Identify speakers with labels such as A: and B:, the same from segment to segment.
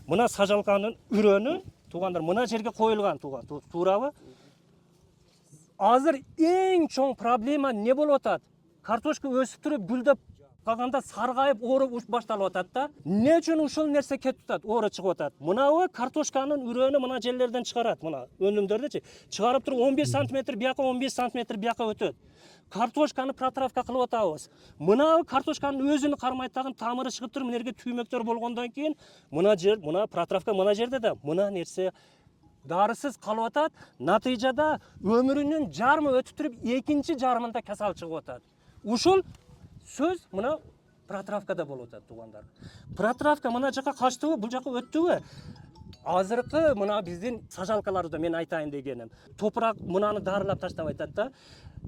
A: Мына сажалканын үрөнү туугандар мына жерге коюлган туурабы? Азыр эң чоң проблема не болуп атат? Картошка өсүп туруп гүлдөп калганда саргайып ооруп башталып атат да. Эмне үчүн ушул нерсе кетип атат? Оору чыгып атат. Мынабы картошканын үрөнү мына жерлерден чыгарат, мына өнүмдөрдүчү. Чыгарып туруп 15 см бияка, 15 см бияка өтөт. Картошканы протравка кылып атабыз. Мына картошканын өзүнү кармайт дагы тамыры чыгып туруп, мына жерге түймөктөр болгондон кийин мына жер, мына протравка мына жерде да мына нерсе дарысыз калып атат. Натыйжада өмүрүнүн жарымы өтүп туруп, экинчи жарымында касал чыгып атат. Ушул сөз мына протравкада болуп атат туугандар. Протравка мына жака качтыбы, бул жака өттүбү? Азыркы мына биздин сажалкаларда мен айтайын дегеним, топурак мынаны дарылап таштабай атат да.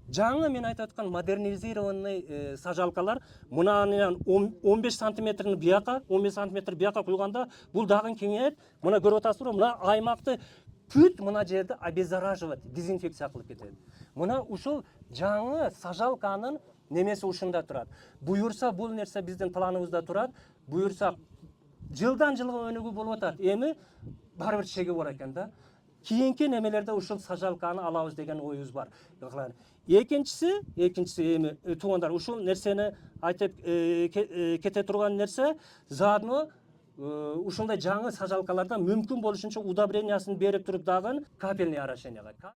A: Жаңы мен айтып аткан модернизированный сажалкалар мынанын 15 сантиметрин бияка, 15 сантиметр бияка куйганда бул дагы кеңейет. Мына көрүп атасызбы, мына аймакты бүт мына жерди обеззараживать, дезинфекция кылып кетет. Мына ушул жаңы сажалканын немеси ушунда турат. Буюрса бул нерсе биздин планыбызда турат. Буюрса жылдан жылга өнүгүү болуп атат. Эми бир чеги бар экен да. Кийинки немелерде ушул сажалканы алабыз деген оюбуз бар. Экинчиси эми туугандар ушул нерсени айтып кете турган нерсе, заодно ушундай жаңы сажалкаларда мүмкүн болушунча удобрениясын берип туруп дагы капельный орошенияга